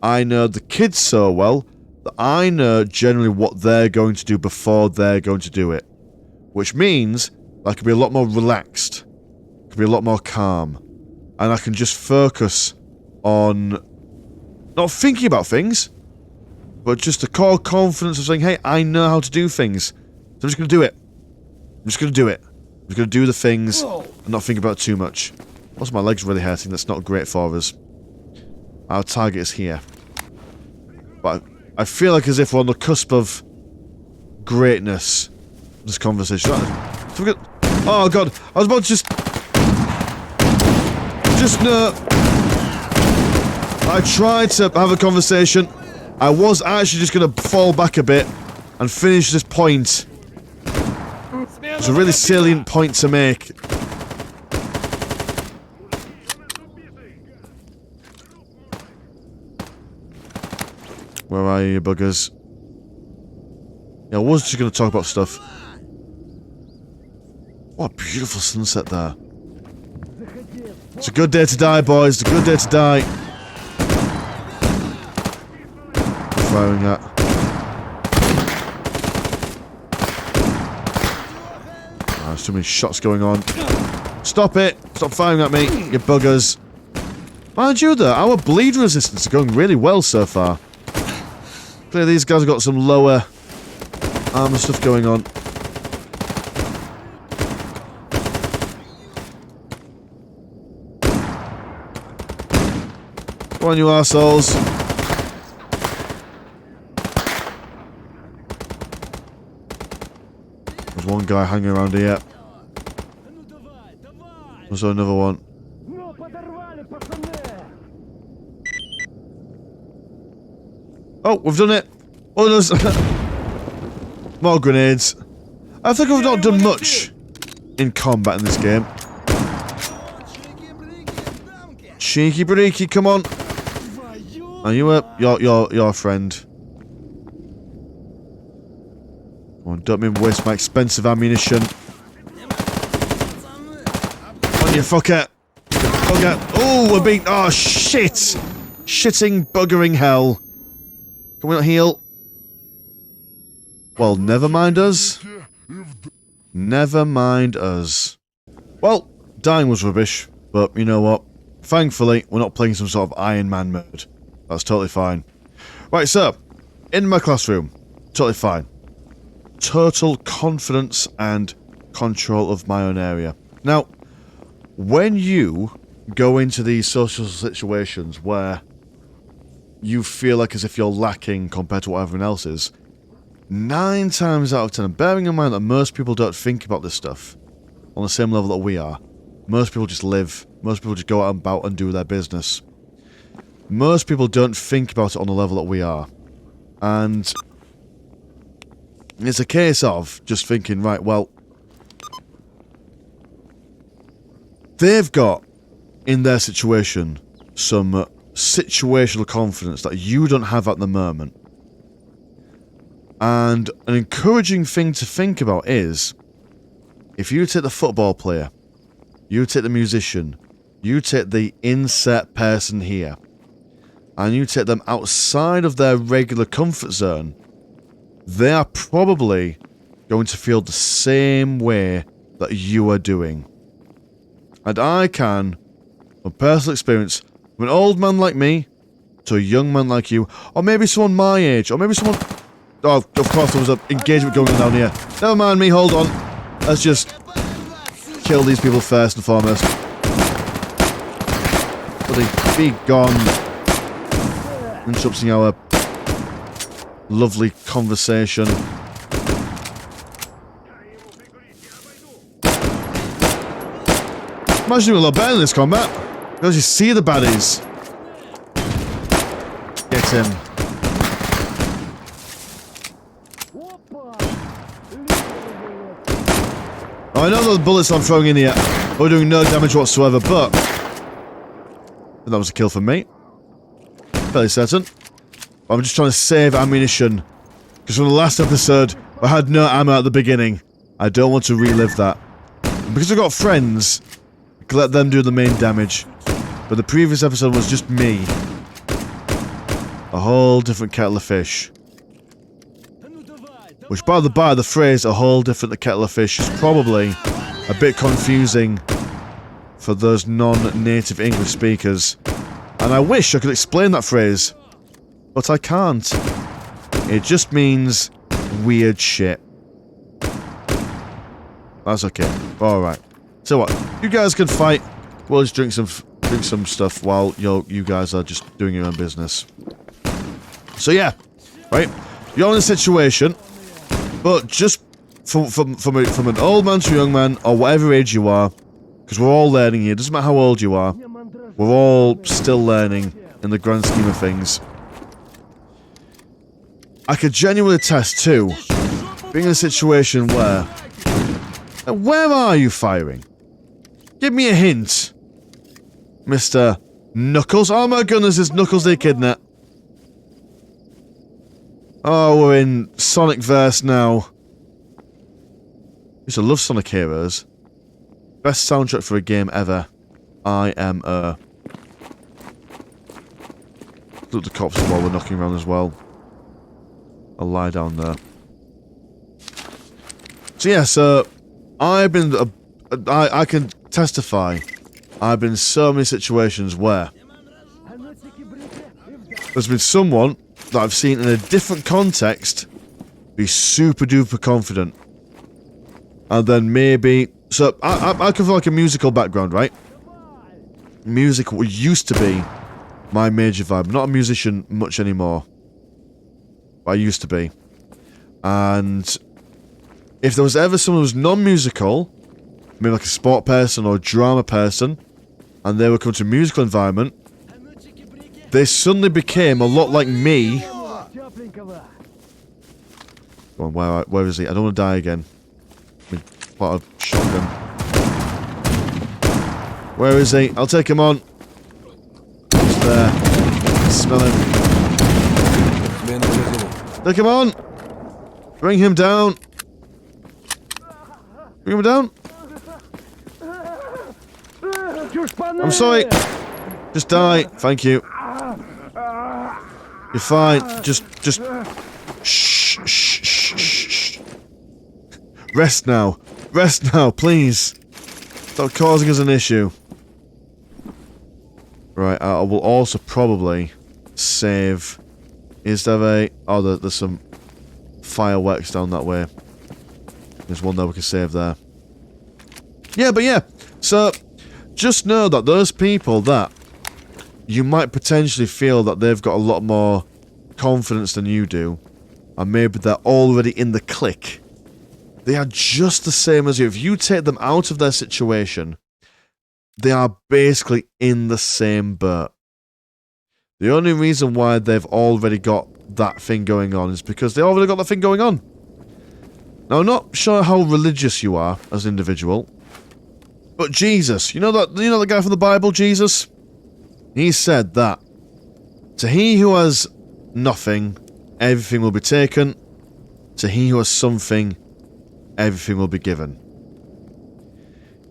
I know the kids so well that I know generally what they're going to do before they're going to do it. Which means I can be a lot more relaxed. I can be a lot more calm. And I can just focus on not thinking about things, but just the core confidence of saying, hey, I know how to do things. So I'm just going to do it. I'm just going to do it. I'm just going to do the things and not think about it too much. Also, my leg's really hurting. That's not great for us. Our target is here. But I feel like as if we're on the cusp of greatness. This conversation. Oh, God. I was about to just no. I tried to have a conversation. I was actually just going to fall back a bit and finish this point. It's a really salient point to make. Where are you buggers? Yeah, I was just going to talk about stuff. What a beautiful sunset there. It's a good day to die, boys. It's a good day to die. Firing at. Oh, there's too many shots going on. Stop it! Stop firing at me, you buggers. Mind you, though, our bleed resistance is going really well so far. Clearly, these guys have got some lower armor stuff going on. Come on, you arseholes. There's one guy hanging around here. There's another one. Oh, we've done it. Oh, there's more grenades. I think we've not done much in combat in this game. Cheeky breaky, come on. Are you your friend? Come on, don't make me waste my expensive ammunition. On you fucker. Bugger. Oh, we're being. Oh, shit. Shitting, buggering hell. Can we not heal? Well, never mind us. Never mind us. Well, dying was rubbish, but you know what? Thankfully, we're not playing some sort of Iron Man mode. That's totally fine. Right, so, in my classroom, totally fine. Total confidence and control of my own area. Now, when you go into these social situations where you feel like as if you're lacking compared to what everyone else is, 9 times out of 10, and bearing in mind that most people don't think about this stuff on the same level that we are. Most people just live. Most people just go out and about and do their business. Most people don't think about it on the level that we are. And it's a case of just thinking, right, well, they've got, in their situation, some situational confidence that you don't have at the moment. And an encouraging thing to think about is, if you take the football player, you take the musician, you take the inset person here, and you take them outside of their regular comfort zone, they are probably going to feel the same way that you are doing. And I can, from personal experience, from an old man like me to a young man like you, or maybe someone my age, or maybe someone... Oh, of course there was an engagement going on down here. Never mind me, hold on. Let's just kill these people first and foremost. Bloody be gone. Interrupting our lovely conversation. Imagine doing a lot better in this combat. Because you see the baddies. Get him. I know those bullets I'm throwing in here are doing no damage whatsoever, but that was a kill for me. Fairly certain. I'm just trying to save ammunition. Because from the last episode, I had no ammo at the beginning. I don't want to relive that. And because I've got friends, I can let them do the main damage. But the previous episode was just me. A whole different kettle of fish. Which, by the by, the phrase "a whole different kettle of fish" is probably a bit confusing for those non-native English speakers. And I wish I could explain that phrase, but I can't. It just means weird shit. That's okay. Alright. So what? You guys can fight. We'll just drink some stuff while you guys are just doing your own business. So yeah. Right? You're in a situation. But just from an old man to a young man, or whatever age you are, because we're all learning here, doesn't matter how old you are, we're all still learning in the grand scheme of things. I could genuinely attest to being in a situation where... Where are you firing? Give me a hint, Mr. Knuckles. Oh my goodness, it's Knuckles the Echidna. Oh, we're in Sonic verse now. I used to love Sonic Heroes. Best soundtrack for a game ever. IMO. Look at the cops while we're knocking around as well. I'll lie down there. So yeah, so I've been, I can testify, I've been in so many situations where there's been someone that I've seen in a different context be super duper confident. And then maybe, so I come from like a musical background, right? Music used to be my major vibe. I'm not a musician much anymore. But I used to be. And if there was ever someone who was non-musical, maybe like a sport person or a drama person, and they would come to a musical environment, they suddenly became a lot like me. Go on, where is he? I don't want to die again. Pot of shotgun. Where is he? I'll take him on. He's there. Smell him. Take him on. Bring him down. Bring him down. I'm sorry. Just die. Thank you. You're fine. Just shh, shh, shh, shh. Rest now. Rest now, please. Stop causing us an issue. Right, I will also probably save. Is there a... Oh, there's some fireworks down that way. There's one there we can save there. Yeah, but yeah. So, just know that those people that you might potentially feel that they've got a lot more confidence than you do, and maybe they're already in the clique, they are just the same as you. If you take them out of their situation, they are basically in the same boat. The only reason why they've already got that thing going on is because they already got that thing going on. Now, I'm not sure how religious you are as an individual, but Jesus, you know the guy from the Bible, Jesus? He said that to he who has nothing, everything will be taken. To he who has something, everything will be given.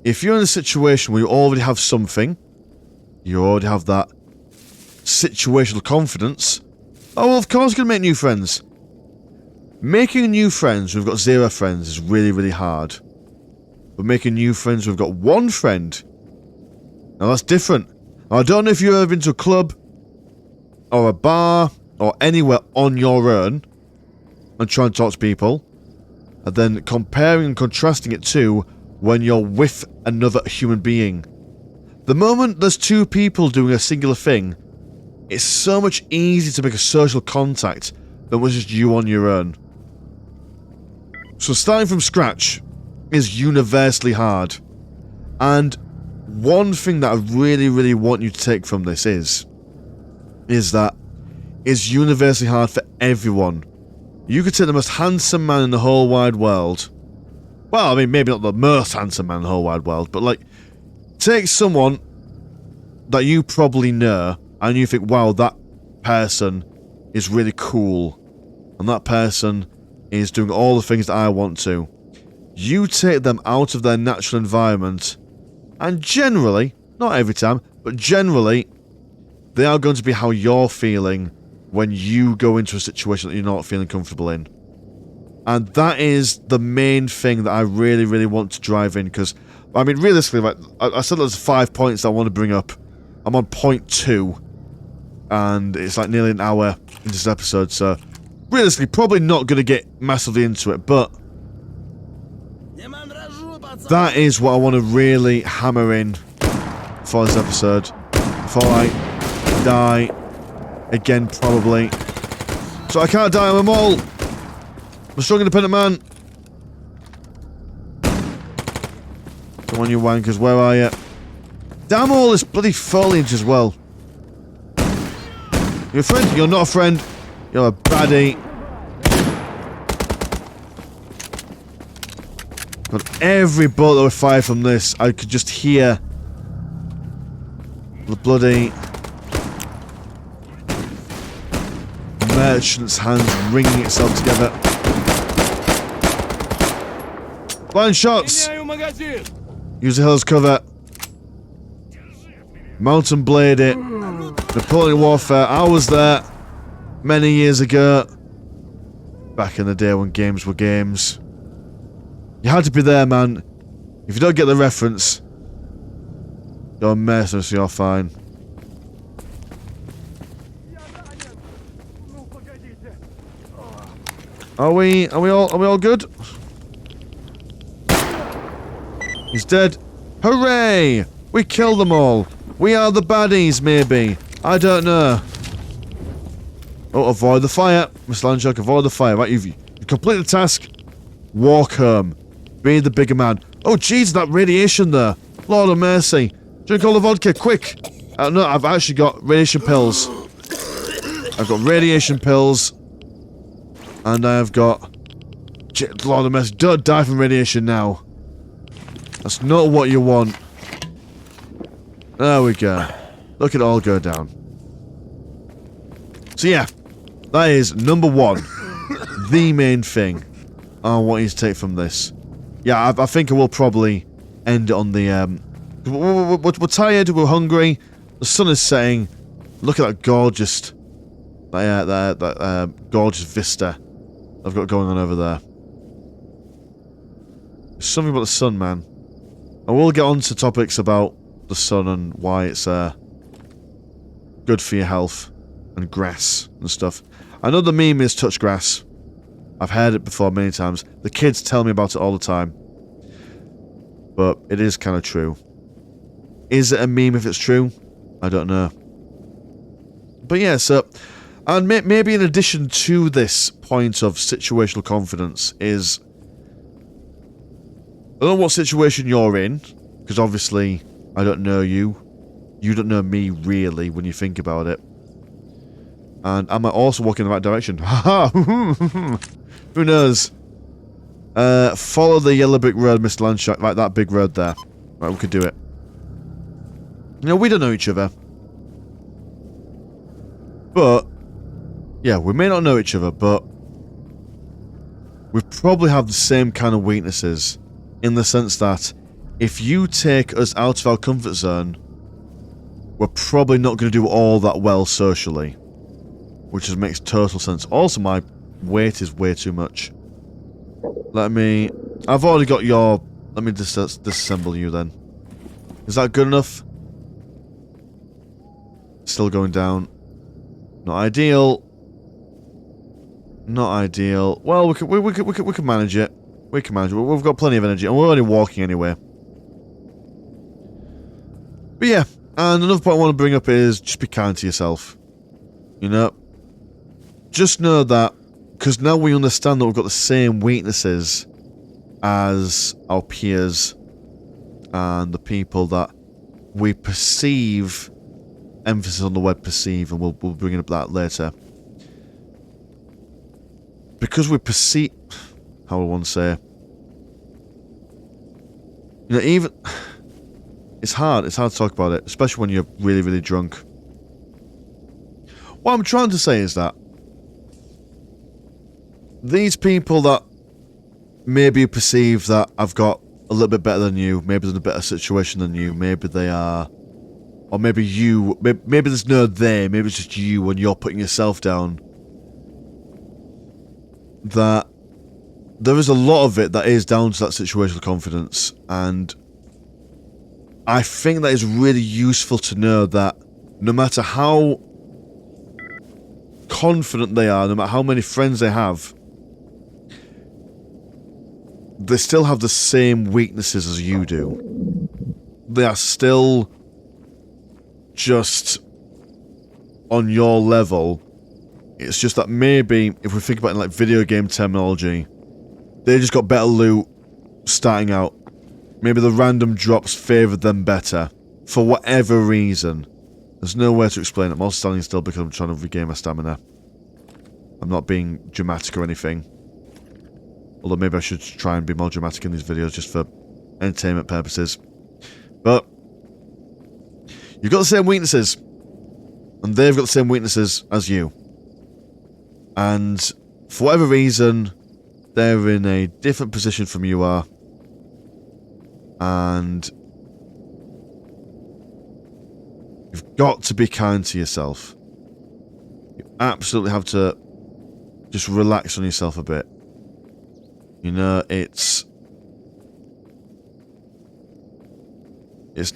If you're in a situation where you already have something, you already have that situational confidence, oh, well, of course you're going to make new friends. Making new friends who've got 0 friends is really, really hard. But making new friends who've got 1 friend, now that's different. Now, I don't know if you've ever been to a club, or a bar, or anywhere on your own, and try and talk to people, and then comparing and contrasting it to when you're with another human being. The moment there's 2 people doing a singular thing, it's so much easier to make a social contact than was just you on your own. So starting from scratch is universally hard. And one thing that I really, really want you to take from this is that it's universally hard for everyone. You could take the most handsome man in the whole wide world. Well, I mean, maybe not the most handsome man in the whole wide world, but like, take someone that you probably know and you think, wow, that person is really cool, and that person is doing all the things that I want to. You take them out of their natural environment, and generally, not every time, but generally, they are going to be how you're feeling when you go into a situation that you're not feeling comfortable in. And that is the main thing that I really, really want to drive in, because, I mean, realistically, like, I said there's 5 points I want to bring up. I'm on point 2, and it's like nearly an hour into this episode, so realistically, probably not going to get massively into it, but that is what I want to really hammer in for this episode, before I die again, probably. So I can't die on them all. I'm a strong, independent man. Come on, you wankers, where are you? Damn all this bloody foliage as well. You're a friend? You're not a friend. You're a baddie. But every bullet that would fire from this, I could just hear the bloody merchant's hands wringing itself together. Blind shots! Use the hill as cover. Mountain blade it. Napoleon Warfare. I was there many years ago. Back in the day when games were games. You had to be there, man. If you don't get the reference, you're a mercenary, so you're fine. Are we all good? He's dead. Hooray! We killed them all. We are the baddies, maybe. I don't know. Oh, avoid the fire. Mr. Landshark, avoid the fire. Right, you've completed the task. Walk home. Be the bigger man. Oh, jeez, that radiation there. Lord of mercy. Drink all the vodka, quick. No, I've actually got radiation pills. I've got radiation pills. And I've got... Lord of mercy, don't die from radiation now. That's not what you want. There we go. Look at it all go down. So yeah, that is number one. The main thing I want you to take from this. Yeah, I think I will probably end it on the... We're tired, we're hungry, the sun is setting. Look at that gorgeous... that gorgeous vista I've got going on over there. There's something about the sun, man. I will get on to topics about the sun and why it's good for your health and grass and stuff. I know the meme is touch grass. I've heard it before many times. The kids tell me about it all the time. But it is kind of true. Is it a meme if it's true? I don't know. But yeah, so... And maybe in addition to this point of situational confidence is... I don't know what situation you're in, because obviously I don't know you. You don't know me, really, when you think about it. And am I also walking in the right direction? Haha! Who knows? Follow the yellow brick road, Mr. Landshark. Right, that big road there. Right, we could do it. You know, we don't know each other. But... yeah, we may not know each other, but... we probably have the same kind of weaknesses. In the sense that, if you take us out of our comfort zone, we're probably not going to do all that well socially. Which just makes total sense. Also, my weight is way too much. I've already got your... let me disassemble you then. Is that good enough? Still going down. Not ideal. Not ideal. Well, we can manage it. We can manage it. We've got plenty of energy, and we're only walking anyway. But yeah, and another point I want to bring up is just be kind to yourself. You know? Just know that, because now we understand that we've got the same weaknesses as our peers and the people that we perceive, emphasis on the word perceive, and we'll bring up that later. Because we perceive... how I want to say... you know, even... it's hard to talk about it, especially when you're really, really drunk. What I'm trying to say is that these people that maybe perceive that I've got a little bit better than you, maybe they're in a better situation than you, maybe they are... or maybe you... maybe there's no they, maybe it's just you when you're putting yourself down. That there is a lot of it that is down to that situational confidence, and I think that is really useful to know that no matter how confident they are, no matter how many friends they have, they still have the same weaknesses as you do. They are still just on your level. It's just that maybe, if we think about it in like video game terminology, they just got better loot starting out. Maybe the random drops favoured them better. For whatever reason. There's no way to explain it. I'm also standing still because I'm trying to regain my stamina. I'm not being dramatic or anything. Although maybe I should try and be more dramatic in these videos just for entertainment purposes. But you've got the same weaknesses. And they've got the same weaknesses as you. And for whatever reason, they're in a different position from you are. And you've got to be kind to yourself. You absolutely have to just relax on yourself a bit. You know, it's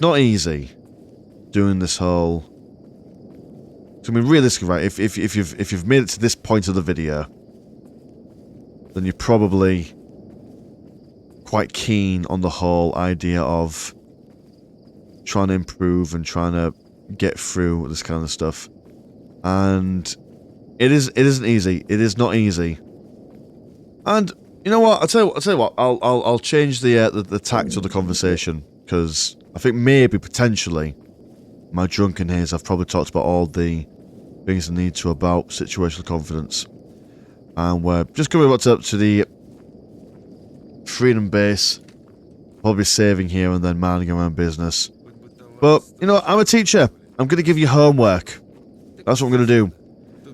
not easy doing this whole. I mean, realistically, right? If you've made it to this point of the video, then you're probably quite keen on the whole idea of trying to improve and trying to get through this kind of stuff. And it isn't easy. It is not easy. And you know what? I'll tell you what. I'll change the tact of the conversation, because I think maybe potentially my drunken haze, I've probably talked about all the things I need to about situational confidence, and we're just coming up to the freedom base, probably saving here and then minding our own business. But you know, I'm a teacher. I'm going to give you homework. That's what I'm going to do.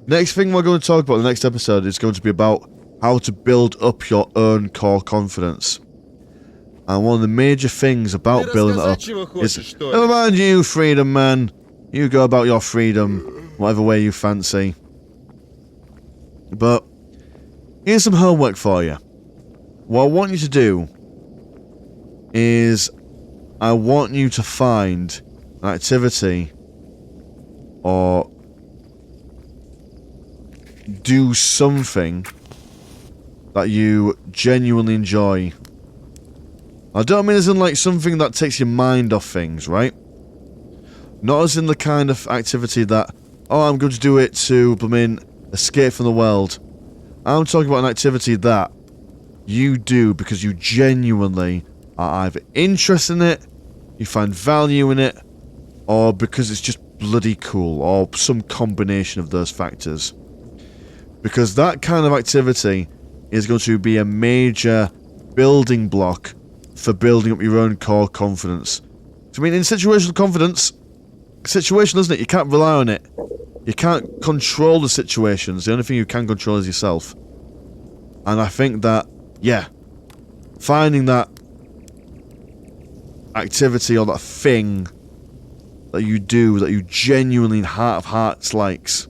Next thing we're going to talk about in the next episode is going to be about how to build up your own core confidence. And one of the major things about building it up is, never mind you, freedom man. You go about your freedom, whatever way you fancy. But here's some homework for you. What I want you to do is, I want you to find an activity or do something that you genuinely enjoy. I don't mean as in like something that takes your mind off things, right? Not as in the kind of activity that, oh, I'm going to do it to, escape from the world. I'm talking about an activity that you do because you genuinely are either interested in it, you find value in it, or because it's just bloody cool, or some combination of those factors. Because that kind of activity is going to be a major building block for building up your own core confidence. I mean, in situational confidence, situational, isn't it? You can't rely on it. You can't control the situations. The only thing you can control is yourself. And I think that, yeah, finding that activity or that thing that you do that you genuinely in heart of hearts likes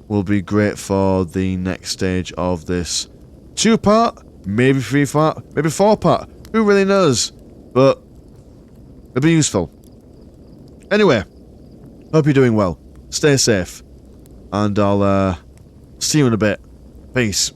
will be great for the next stage of this 2-part, maybe 3-part, maybe 4-part. Who really knows? But it'll be useful. Anyway, hope you're doing well. Stay safe. And I'll see you in a bit. Peace.